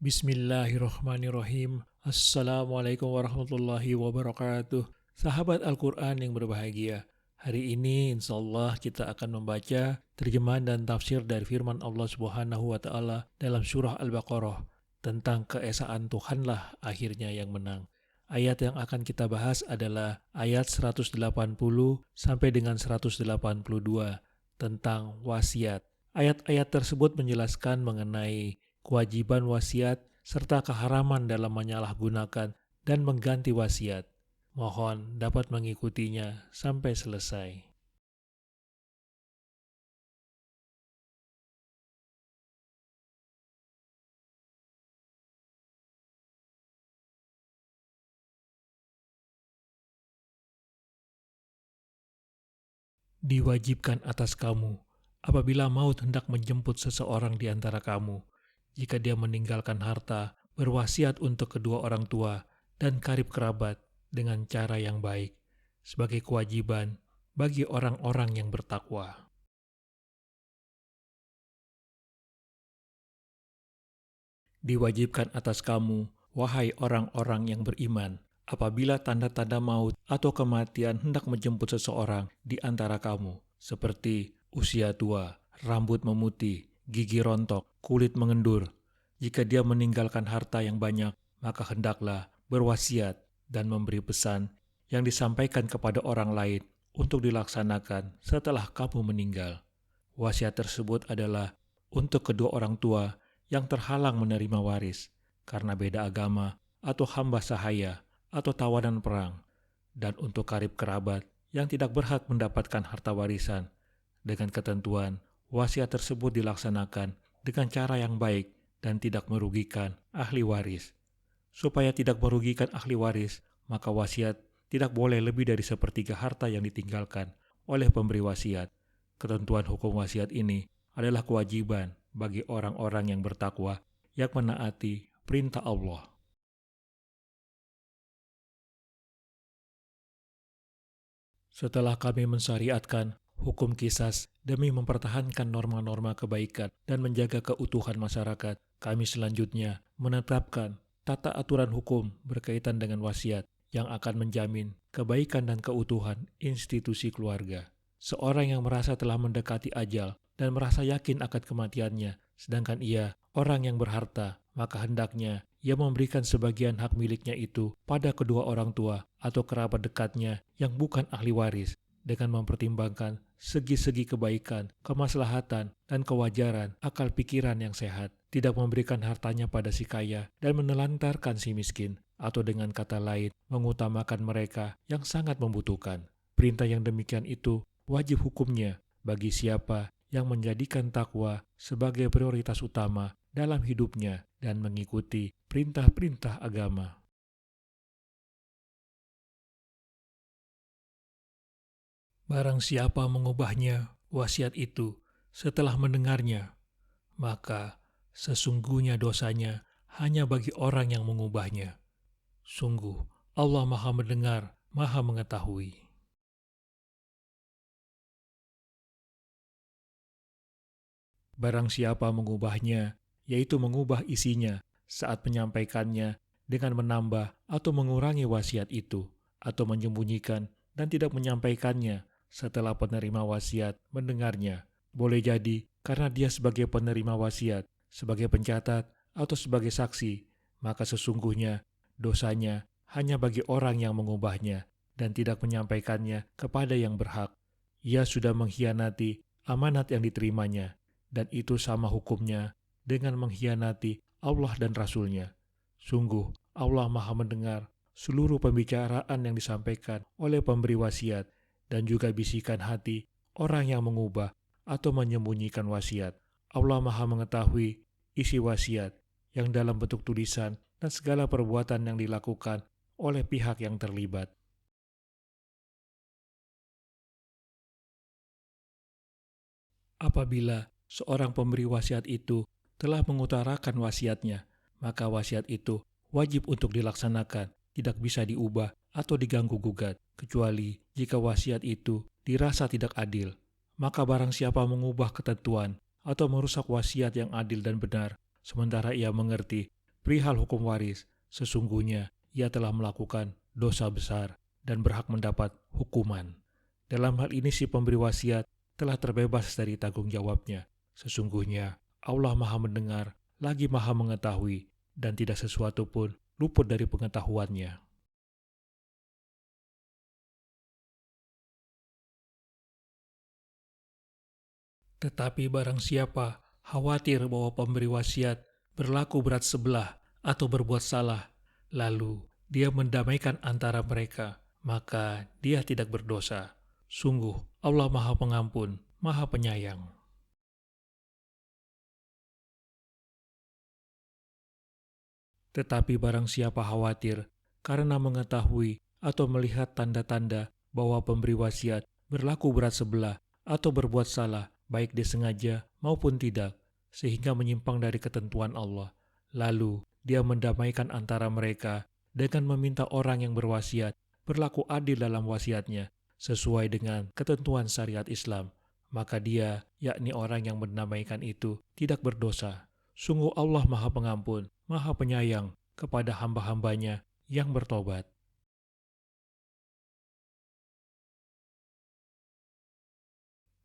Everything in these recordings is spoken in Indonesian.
Bismillahirrahmanirrahim. Assalamualaikum warahmatullahi wabarakatuh. Sahabat Al-Quran yang berbahagia, hari ini insya Allah kita akan membaca terjemahan dan tafsir dari firman Allah Subhanahu wa Ta'ala dalam surah Al-Baqarah tentang keesaan Tuhanlah akhirnya yang menang. Ayat yang akan kita bahas adalah ayat 180 sampai dengan 182 tentang wasiat. Ayat-ayat tersebut menjelaskan mengenai kewajiban wasiat, serta keharaman dalam menyalahgunakan dan mengganti wasiat. Mohon dapat mengikutinya sampai selesai. Diwajibkan atas kamu, apabila maut hendak menjemput seseorang di antara kamu, jika dia meninggalkan harta, berwasiat untuk kedua orang tua dan karib kerabat dengan cara yang baik, sebagai kewajiban bagi orang-orang yang bertakwa. Diwajibkan atas kamu, wahai orang-orang yang beriman, apabila tanda-tanda maut atau kematian hendak menjemput seseorang di antara kamu, seperti usia tua, rambut memutih, gigi rontok, kulit mengendur. Jika dia meninggalkan harta yang banyak, maka hendaklah berwasiat dan memberi pesan yang disampaikan kepada orang lain untuk dilaksanakan setelah kamu meninggal. Wasiat tersebut adalah untuk kedua orang tua yang terhalang menerima waris karena beda agama atau hamba sahaya atau tawanan perang, dan untuk karib kerabat yang tidak berhak mendapatkan harta warisan. Dengan ketentuan, wasiat tersebut dilaksanakan dengan cara yang baik dan tidak merugikan ahli waris. Supaya tidak merugikan ahli waris, maka wasiat tidak boleh lebih dari sepertiga harta yang ditinggalkan oleh pemberi wasiat. Ketentuan hukum wasiat ini adalah kewajiban bagi orang-orang yang bertakwa yang menaati perintah Allah. Setelah kami mensyariatkan hukum qisas demi mempertahankan norma-norma kebaikan dan menjaga keutuhan masyarakat, kami selanjutnya menetapkan tata aturan hukum berkaitan dengan wasiat yang akan menjamin kebaikan dan keutuhan institusi keluarga. Seorang yang merasa telah mendekati ajal dan merasa yakin akan kematiannya, sedangkan ia orang yang berharta, maka hendaknya ia memberikan sebagian hak miliknya itu pada kedua orang tua atau kerabat dekatnya yang bukan ahli waris, dengan mempertimbangkan segi-segi kebaikan, kemaslahatan, dan kewajaran akal pikiran yang sehat, tidak memberikan hartanya pada si kaya dan menelantarkan si miskin, atau dengan kata lain, mengutamakan mereka yang sangat membutuhkan. Perintah yang demikian itu wajib hukumnya bagi siapa yang menjadikan takwa sebagai prioritas utama dalam hidupnya dan mengikuti perintah-perintah agama. Barang siapa mengubahnya, wasiat itu, setelah mendengarnya, maka sesungguhnya dosanya hanya bagi orang yang mengubahnya. Sungguh, Allah Maha Mendengar, Maha Mengetahui. Barang siapa mengubahnya, yaitu mengubah isinya saat menyampaikannya dengan menambah atau mengurangi wasiat itu, atau menyembunyikan dan tidak menyampaikannya setelah penerima wasiat mendengarnya, boleh jadi karena dia sebagai penerima wasiat, sebagai pencatat, atau sebagai saksi, maka sesungguhnya dosanya hanya bagi orang yang mengubahnya dan tidak menyampaikannya kepada yang berhak. Ia sudah mengkhianati amanat yang diterimanya, dan itu sama hukumnya dengan mengkhianati Allah dan Rasul-Nya. Sungguh, Allah Maha Mendengar seluruh pembicaraan yang disampaikan oleh pemberi wasiat dan juga bisikan hati orang yang mengubah atau menyembunyikan wasiat. Allah Maha Mengetahui isi wasiat yang dalam bentuk tulisan dan segala perbuatan yang dilakukan oleh pihak yang terlibat. Apabila seorang pemberi wasiat itu telah mengutarakan wasiatnya, maka wasiat itu wajib untuk dilaksanakan, tidak bisa diubah atau diganggu-gugat, kecuali jika wasiat itu dirasa tidak adil. Maka barang siapa mengubah ketentuan atau merusak wasiat yang adil dan benar, sementara ia mengerti perihal hukum waris, sesungguhnya ia telah melakukan dosa besar dan berhak mendapat hukuman. Dalam hal ini si pemberi wasiat telah terbebas dari tanggung jawabnya. Sesungguhnya Allah Maha mendengar, lagi Maha mengetahui, dan tidak sesuatu pun luput dari pengetahuannya. Tetapi barang siapa khawatir bahwa pemberi wasiat berlaku berat sebelah atau berbuat salah, lalu dia mendamaikan antara mereka, maka dia tidak berdosa. Sungguh, Allah Maha Pengampun, Maha Penyayang. Tetapi barang siapa khawatir karena mengetahui atau melihat tanda-tanda bahwa pemberi wasiat berlaku berat sebelah atau berbuat salah, baik disengaja maupun tidak, sehingga menyimpang dari ketentuan Allah. Lalu dia mendamaikan antara mereka dengan meminta orang yang berwasiat berlaku adil dalam wasiatnya, sesuai dengan ketentuan syariat Islam. Maka dia, yakni orang yang mendamaikan itu, tidak berdosa. Sungguh Allah Maha Pengampun, Maha Penyayang kepada hamba-hambanya yang bertobat.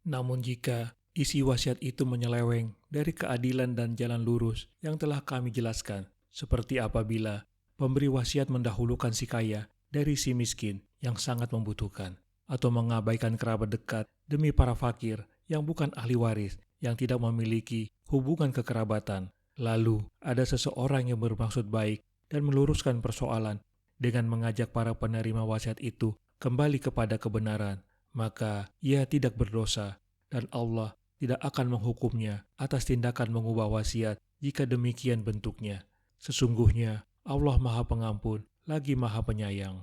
Namun jika isi wasiat itu menyeleweng dari keadilan dan jalan lurus yang telah kami jelaskan, seperti apabila pemberi wasiat mendahulukan si kaya dari si miskin yang sangat membutuhkan, atau mengabaikan kerabat dekat demi para fakir yang bukan ahli waris, yang tidak memiliki hubungan kekerabatan. Lalu ada seseorang yang bermaksud baik dan meluruskan persoalan dengan mengajak para penerima wasiat itu kembali kepada kebenaran, maka ia tidak berdosa dan Allah tidak akan menghukumnya atas tindakan mengubah wasiat jika demikian bentuknya. Sesungguhnya Allah Maha Pengampun lagi Maha Penyayang.